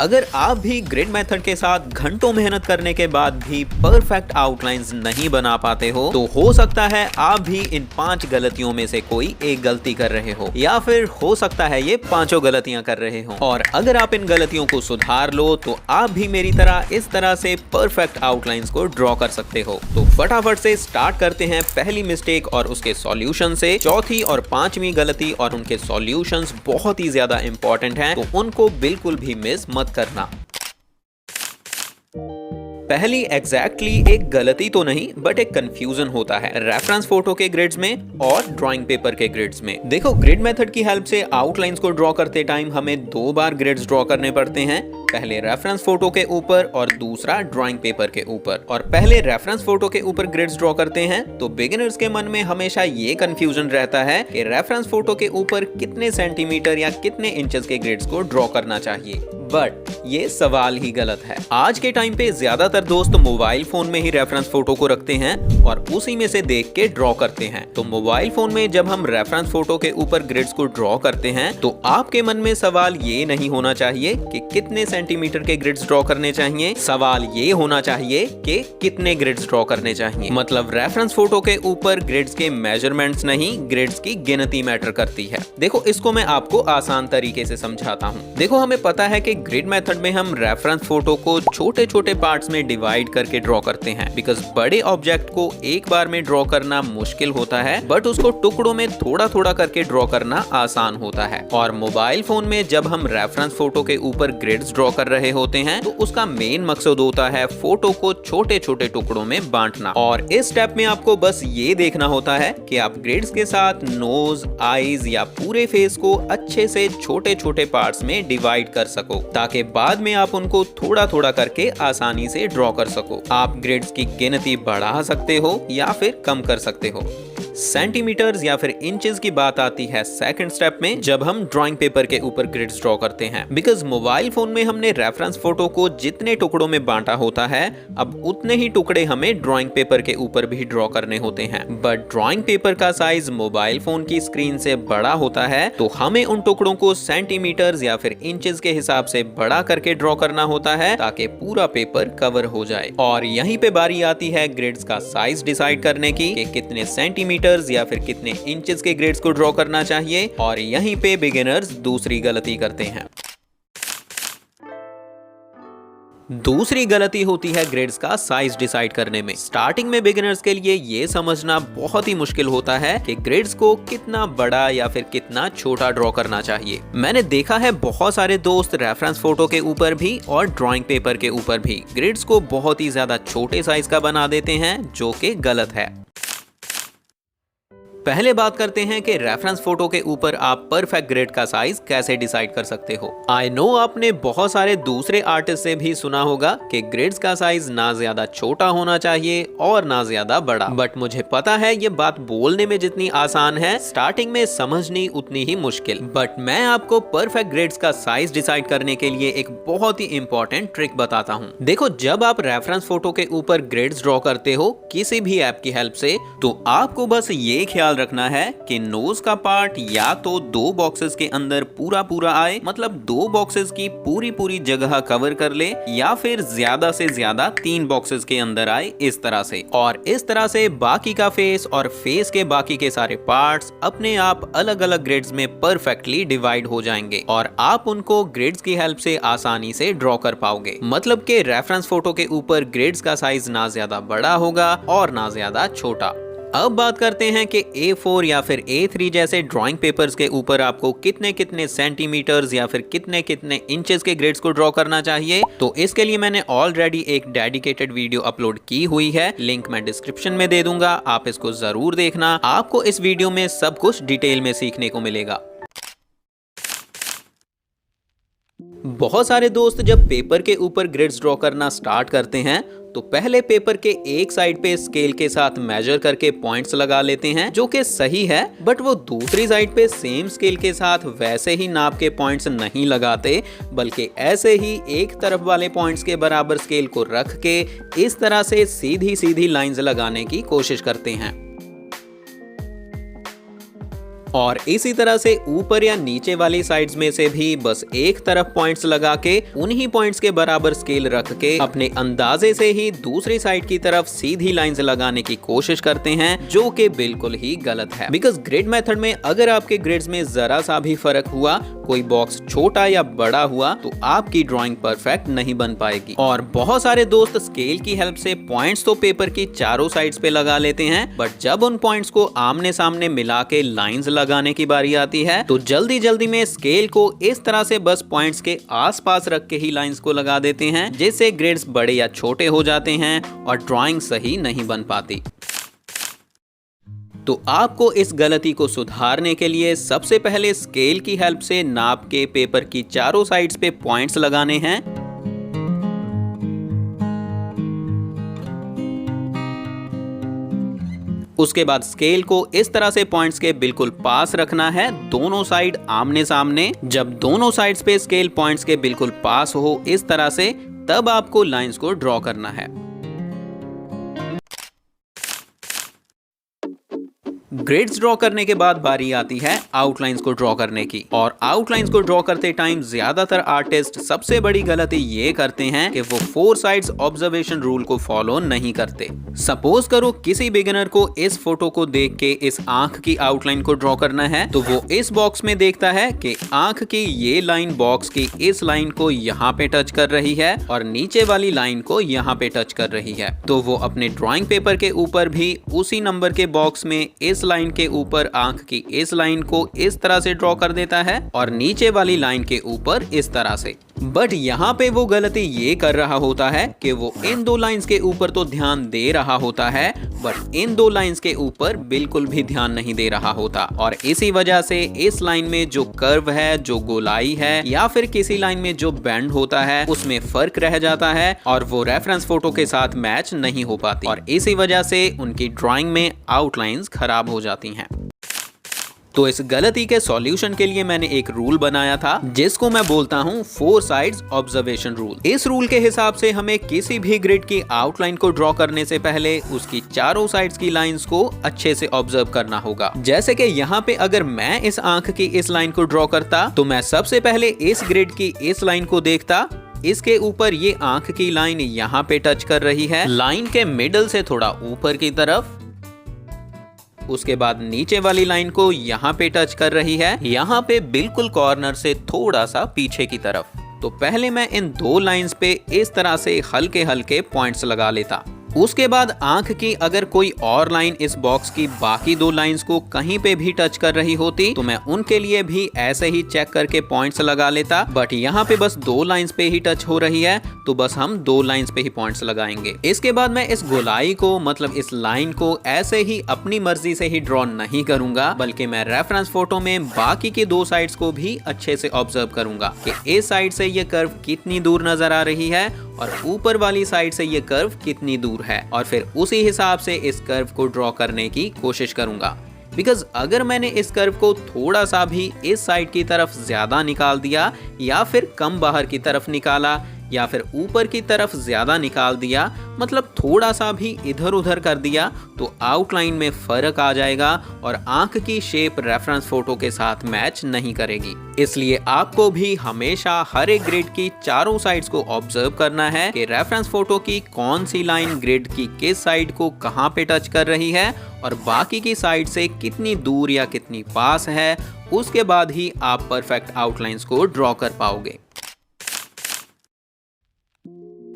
अगर आप भी ग्रिड मेथड के साथ घंटों मेहनत करने के बाद भी परफेक्ट आउटलाइंस नहीं बना पाते हो तो हो सकता है आप भी इन 5 गलतियों में से कोई एक गलती कर रहे हो, या फिर हो सकता है ये पांचों गलतियां कर रहे हो। और अगर आप इन गलतियों को सुधार लो तो आप भी मेरी तरह इस तरह से परफेक्ट आउटलाइंस को ड्रॉ कर सकते हो। तो फटाफट से स्टार्ट करते हैं पहली मिस्टेक और उसके सॉल्यूशन से। चौथी और पांचवी गलती और उनके सॉल्यूशंस बहुत ही ज्यादा इंपॉर्टेंट हैं, तो उनको बिल्कुल भी मिस मत करना। पहली एग्जैक्टली एक गलती तो नहीं बट एक कंफ्यूजन होता है रेफरेंस फोटो के ग्रिड्स में और ड्राइंग पेपर के ग्रिड्स में। देखो, ग्रिड मेथड की हेल्प से आउटलाइंस को ड्रॉ करते टाइम हमें 2 बार ग्रिड्स ड्रॉ करने पड़ते हैं, पहले रेफरेंस फोटो के ऊपर और दूसरा ड्राइंग पेपर के ऊपर। और पहले रेफरेंस फोटो के ऊपर ग्रिड्स ड्रॉ करते हैं तो बिगिनर्स के मन में हमेशा ये कंफ्यूजन रहता है कि रेफरेंस फोटो के ऊपर कितने सेंटीमीटर या कितने इंचेस के ग्रिड्स को ड्रॉ करना चाहिए, बट ये सवाल ही गलत है। आज के टाइम पे ज्यादातर दोस्त मोबाइल फोन में ही रेफरेंस फोटो को रखते हैं और उसी में से देख के ड्रॉ करते हैं। तो मोबाइल फोन में जब हम रेफरेंस फोटो के ऊपर ग्रिड्स को ड्रॉ करते हैं तो आपके मन में सवाल ये नहीं होना चाहिए कि कितने सेंटीमीटर के ग्रिड्स ड्रॉ करने चाहिए, सवाल ये होना चाहिए कि कितने ग्रिड्स ड्रॉ करने चाहिए। मतलब रेफरेंस फोटो के ऊपर ग्रिड्स के मेजरमेंट्स नहीं, ग्रिड्स की गिनती मैटर करती है। देखो, इसको मैं आपको आसान तरीके से समझाता हूँ। देखो, हमें पता है कि ग्रिड मेथड में हम रेफरेंस फोटो को छोटे छोटे पार्ट्स में डिवाइड करके ड्रॉ करते हैं, बिकॉज बड़े ऑब्जेक्ट को एक बार में ड्रॉ करना मुश्किल होता है बट उसको टुकड़ों में थोड़ा थोड़ा करके ड्रॉ करना आसान होता है। और मोबाइल फोन में जब हम रेफरेंस फोटो के ऊपर ग्रिड्स ड्रॉ कर रहे होते हैं तो उसका मेन मकसद होता है फोटो को छोटे छोटे टुकड़ों में बांटना। और इस स्टेप में आपको बस ये देखना होता है कि आप ग्रिड्स के साथ नोज, आईज या पूरे फेस को अच्छे से छोटे छोटे पार्ट्स में डिवाइड कर सको, ताकि बाद में आप उनको थोड़ा थोड़ा करके आसानी से ड्रॉ कर सको। आप ग्रिड्स की गिनती बढ़ा सकते हो या फिर कम कर सकते हो। सेंटीमीटर्स या फिर इंचेस की बात आती है सेकंड स्टेप में, जब हम ड्राइंग पेपर के ऊपर ग्रिड्स ड्रॉ करते हैं। बिकॉज मोबाइल फोन में हमने रेफरेंस फोटो को जितने टुकड़ों में बांटा होता है, अब उतने ही टुकड़े हमें ड्राइंग पेपर के ऊपर भी ड्रॉ करने होते हैं। बट ड्राइंग पेपर का साइज मोबाइल फोन की स्क्रीन से बड़ा होता है, तो हमें उन टुकड़ों को सेंटीमीटर्स या फिर इंचेस के हिसाब से बड़ा करके ड्रॉ करना होता है ताकि पूरा पेपर कवर हो जाए। और यहीं पे बारी आती है ग्रिड्स का साइज डिसाइड करने की कि कितने सेंटीमीटर या फिर कितने इंचेस के ग्रिड्स को ड्रॉ करना चाहिए। और यहीं पे बिगिनर्स दूसरी गलती करते हैं। दूसरी गलती होती है ग्रिड्स का साइज डिसाइड करने में। स्टार्टिंग में बिगिनर्स के लिए ये समझना बहुत ही मुश्किल होता है कि ग्रिड्स को कितना बड़ा या फिर कितना छोटा ड्रॉ करना चाहिए। मैंने देखा है बहुत सारे दोस्त रेफरेंस फोटो के ऊपर भी और ड्राइंग पेपर के ऊपर भी ग्रिड्स को बहुत ही ज्यादा छोटे साइज का बना देते हैं, जो कि गलत है। पहले बात करते हैं कि रेफरेंस फोटो के ऊपर आप परफेक्ट ग्रिड का साइज कैसे डिसाइड कर सकते हो। आई नो आपने बहुत सारे दूसरे आर्टिस्ट से भी सुना होगा कि ग्रिड्स का साइज ना ज्यादा छोटा होना चाहिए और ना ज्यादा बड़ा, बट मुझे पता है ये बात बोलने में जितनी आसान है, स्टार्टिंग में समझनी उतनी ही मुश्किल। बट मैं आपको परफेक्ट ग्रिड्स का साइज डिसाइड करने के लिए एक बहुत ही इंपॉर्टेंट ट्रिक बताता हूँ। देखो, जब आप रेफरेंस फोटो के ऊपर ग्रिड्स ड्रॉ करते हो किसी भी ऐप की हेल्प से, तो आपको बस ये ख्याल रखना है कि नोज का पार्ट या तो 2 बॉक्सेस के अंदर पूरा पूरा आए, मतलब 2 बॉक्सेस की पूरी पूरी जगह कवर कर ले, या फिर ज्यादा से ज्यादा 3 बॉक्सेस के अंदर आए, इस तरह से। और इस तरह से बाकी का फेस और फेस के बाकी के सारे पार्ट्स अपने आप अलग अलग ग्रिड्स में परफेक्टली डिवाइड हो जाएंगे और आप उनको ग्रिड्स की हेल्प से आसानी से ड्रॉ कर पाओगे। मतलब कि रेफरेंस फोटो के ऊपर ग्रिड्स का साइज ना ज्यादा बड़ा होगा और ना ज्यादा छोटा। अब बात करते हैं कि A4 या फिर A3 जैसे ड्राइंग पेपर्स के ऊपर आपको कितने कितने सेंटीमीटर्स या फिर कितने कितने इंचेस के ग्रिड्स को ड्रॉ करना चाहिए। तो इसके लिए मैंने ऑलरेडी एक डेडिकेटेड वीडियो अपलोड की हुई है, लिंक मैं डिस्क्रिप्शन में दे दूंगा, आप इसको जरूर देखना। आपको इस वीडियो में सब कुछ डिटेल में सीखने को मिलेगा। बहुत सारे दोस्त जब पेपर के ऊपर ग्रिड्स ड्रॉ करना स्टार्ट करते हैं तो पहले पेपर के एक साइड पे स्केल के साथ मेजर करके पॉइंट्स लगा लेते हैं, जो कि सही है, बट वो दूसरी साइड पे सेम स्केल के साथ वैसे ही नाप के पॉइंट्स नहीं लगाते, बल्कि ऐसे ही एक तरफ वाले पॉइंट्स के बराबर स्केल को रख के इस तरह से सीधी सीधी लाइंस लगाने की कोशिश करते हैं। और इसी तरह से ऊपर या नीचे वाली साइड्स में से भी बस एक तरफ पॉइंट्स लगा के उन्हीं पॉइंट्स के बराबर स्केल रख के अपने अंदाजे से ही दूसरी साइड की तरफ सीधी लाइंस लगाने की कोशिश करते हैं, जो कि बिल्कुल ही गलत है। बिकॉज ग्रिड मेथड में अगर आपके ग्रिड्स में जरा सा भी फर्क हुआ, कोई बॉक्स छोटा या बड़ा हुआ, तो आपकी ड्राइंग परफेक्ट नहीं बन पाएगी। और बहुत सारे दोस्त स्केल की हेल्प से पॉइंट्स तो पेपर की चारों साइड्स पे लगा लेते हैं, बट जब उन पॉइंट्स को आमने सामने मिला के लाइंस लगाने की बारी आती है तो जल्दी जल्दी में स्केल को इस तरह से बस पॉइंट्स के आसपास रख के ही लाइंस को लगा देते हैं, जिससे ग्रिड्स बड़े या छोटे हो जाते हैं और ड्राइंग सही नहीं बन पाती। तो आपको इस गलती को सुधारने के लिए सबसे पहले स्केल की हेल्प से नाप के पेपर की चारों साइड्स पे पॉइंट्स लगाने हैं। उसके बाद स्केल को इस तरह से पॉइंट्स के बिल्कुल पास रखना है, दोनों साइड आमने सामने। जब दोनों साइड्स पे स्केल पॉइंट्स के बिल्कुल पास हो इस तरह से, तब आपको लाइंस को ड्रॉ करना है। ग्रिड्स ड्रॉ करने के बाद बारी आती है आउटलाइंस को ड्रॉ करने की। और आउटलाइंस को ड्रॉ करते टाइम ज्यादातर आर्टिस्ट सबसे बड़ी गलती ये करते हैं कि वो 4 साइड्स ऑब्जर्वेशन रूल को फॉलो नहीं करते। सपोज करो किसी बिगिनर को इस फोटो को देख के इस आंख की आउटलाइन को ड्रॉ करना है, तो वो इस बॉक्स में देखता है कि आंख की ये लाइन बॉक्स की इस लाइन को यहाँ पे टच कर रही है और नीचे वाली लाइन को यहाँ पे टच कर रही है। तो वो अपने ड्रॉइंग पेपर के ऊपर भी उसी नंबर के बॉक्स में इस लाइन के ऊपर आंख की इस लाइन को इस तरह से ड्रॉ कर देता है और नीचे वाली लाइन के ऊपर इस तरह से। बट यहाँ पे वो गलती ये कर रहा होता है कि वो इन 2 लाइंस के ऊपर तो ध्यान दे रहा होता है, बट इन 2 लाइंस के ऊपर बिल्कुल भी ध्यान नहीं दे रहा होता। और इसी वजह से इस लाइन में जो कर्व है, जो गोलाई है, या फिर किसी लाइन में जो बेंड होता है, उसमें फर्क रह जाता है और वो रेफरेंस फोटो के साथ मैच नहीं हो पाती। और इसी वजह से उनकी ड्राइंग में आउटलाइंस खराब हो जाती हैं। तो इस गलती के सॉल्यूशन के लिए मैंने एक रूल बनाया था, जिसको मैं बोलता हूँ 4 साइड्स ऑब्जर्वेशन रूल। इस रूल के हिसाब से हमें किसी भी ग्रिड की आउटलाइन को ड्रॉ करने से पहले उसकी चारों साइड्स की लाइंस को अच्छे से ऑब्जर्व करना होगा। जैसे कि यहाँ पे अगर मैं इस आंख की इस लाइन को ड्रॉ करता, तो मैं सबसे पहले इस ग्रिड की इस लाइन को देखता। इसके ऊपर ये आंख की लाइन यहाँ पे टच कर रही है, लाइन के मिडल से थोड़ा ऊपर की तरफ। उसके बाद नीचे वाली लाइन को यहाँ पे टच कर रही है, यहाँ पे बिल्कुल कॉर्नर से थोड़ा सा पीछे की तरफ। तो पहले मैं इन 2 लाइंस पे इस तरह से हल्के हल्के पॉइंट्स लगा लेता। उसके बाद आंख की अगर कोई और लाइन इस बॉक्स की बाकी 2 लाइंस को कहीं पे भी टच कर रही होती, तो मैं उनके लिए भी ऐसे ही चेक करके पॉइंट्स लगा लेता। बट यहाँ पे बस 2 लाइंस पे ही टच हो रही है, तो बस हम 2 लाइंस पे ही पॉइंट्स लगाएंगे। इसके बाद मैं इस गोलाई को, मतलब इस लाइन को ऐसे ही अपनी मर्जी से ही ड्रॉ नहीं करूंगा, बल्कि मैं रेफरेंस फोटो में बाकी की 2 साइड्स को भी अच्छे से ऑब्जर्व करूंगा कि इस साइड से ये कर्व कितनी दूर नजर आ रही है और ऊपर वाली साइड से ये कर्व कितनी दूर है, और फिर उसी हिसाब से इस कर्व को ड्रॉ करने की कोशिश करूंगा। बिकॉज अगर मैंने इस कर्व को थोड़ा सा भी इस साइड की तरफ ज्यादा निकाल दिया, या फिर कम बाहर की तरफ निकाला, या फिर ऊपर की तरफ ज्यादा निकाल दिया, मतलब थोड़ा सा भी इधर उधर कर दिया, तो आउटलाइन में फर्क आ जाएगा और आंख की शेप रेफरेंस फोटो के साथ मैच नहीं करेगी। इसलिए आपको भी हमेशा हर एक ग्रिड की चारों साइड्स को ऑब्जर्व करना है कि रेफरेंस फोटो की कौन सी लाइन ग्रिड की किस साइड को कहां पे टच कर रही है और बाकी की साइड से कितनी दूर या कितनी पास है। उसके बाद ही आप परफेक्ट आउटलाइंस को ड्रॉ कर पाओगे।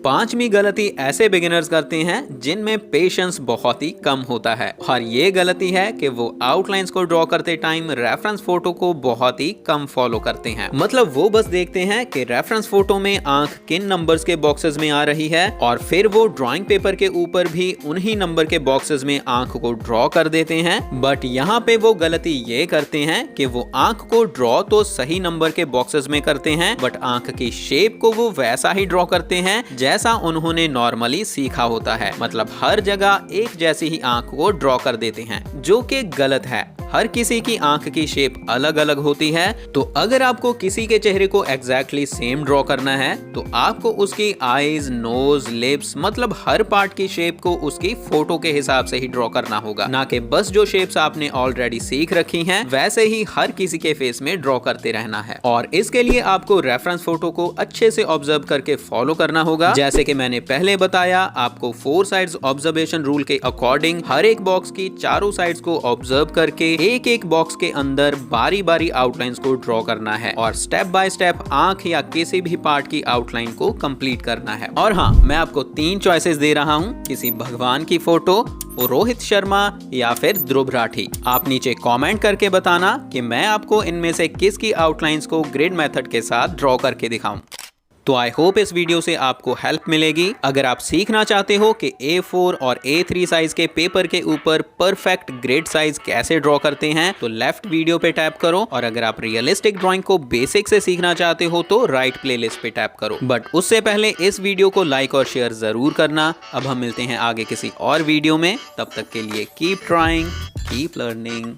5वीं गलती ऐसे बिगिनर्स करते हैं जिनमें पेशेंस बहुत ही कम होता है, और ये गलती है कि वो आउटलाइंस को ड्रॉ करते टाइम रेफरेंस फोटो को बहुत ही कम फॉलो करते हैं। मतलब वो बस देखते हैं कि रेफरेंस फोटो में आंख किन नंबर्स के बॉक्सेस में आ रही है, और फिर वो ड्राइंग पेपर के ऊपर भी उन्हीं नंबर के बॉक्सेस में आंख को ड्रॉ कर देते हैं। बट यहाँ पे वो गलती ये करते हैं कि वो आंख को ड्रॉ तो सही नंबर के बॉक्सेस में करते हैं, बट आंख की शेप को वो वैसा ही ड्रॉ करते हैं जैसा उन्होंने नॉर्मली सीखा होता है। मतलब हर जगह एक जैसी ही आंख को ड्रॉ कर देते हैं, जो कि गलत है। हर किसी की आंख की शेप अलग अलग होती है, तो अगर आपको किसी के चेहरे को एग्जैक्टली सेम ड्रॉ करना है तो आपको उसकी आईज, नोज, लिप्स मतलब हर पार्ट की शेप को उसकी फोटो के हिसाब से ही ड्रॉ करना होगा, ना कि बस जो शेप्स आपने ऑलरेडी सीख रखी हैं वैसे ही हर किसी के फेस में ड्रॉ करते रहना है। और इसके लिए आपको रेफरेंस फोटो को अच्छे से ऑब्जर्व करके फॉलो करना होगा। जैसे कि मैंने पहले बताया, आपको 4 साइड्स ऑब्जर्वेशन रूल के अकॉर्डिंग हर एक बॉक्स की चारों साइड्स को ऑब्जर्व करके एक एक बॉक्स के अंदर बारी बारी आउटलाइंस को ड्रॉ करना है और स्टेप बाय स्टेप आंख या किसी भी पार्ट की आउटलाइन को कंप्लीट करना है। और हाँ, मैं आपको 3 चॉइसेस दे रहा हूँ, किसी भगवान की फोटो, रोहित शर्मा या फिर ध्रुव राठी। आप नीचे कमेंट करके बताना कि मैं आपको इनमें से किसकी आउटलाइंस को ग्रिड मेथड के साथ ड्रॉ करके दिखाऊं। तो आई होप इस वीडियो से आपको हेल्प मिलेगी। अगर आप सीखना चाहते हो कि A4 और A3 साइज के पेपर के ऊपर परफेक्ट ग्रिड साइज कैसे ड्रॉ करते हैं तो लेफ्ट वीडियो पे टैप करो, और अगर आप रियलिस्टिक ड्राइंग को बेसिक से सीखना चाहते हो तो राइट प्लेलिस्ट पे टैप करो। बट उससे पहले इस वीडियो को लाइक और शेयर जरूर करना। अब हम मिलते हैं आगे किसी और वीडियो में, तब तक के लिए कीप ट्राइंग, कीप लर्निंग।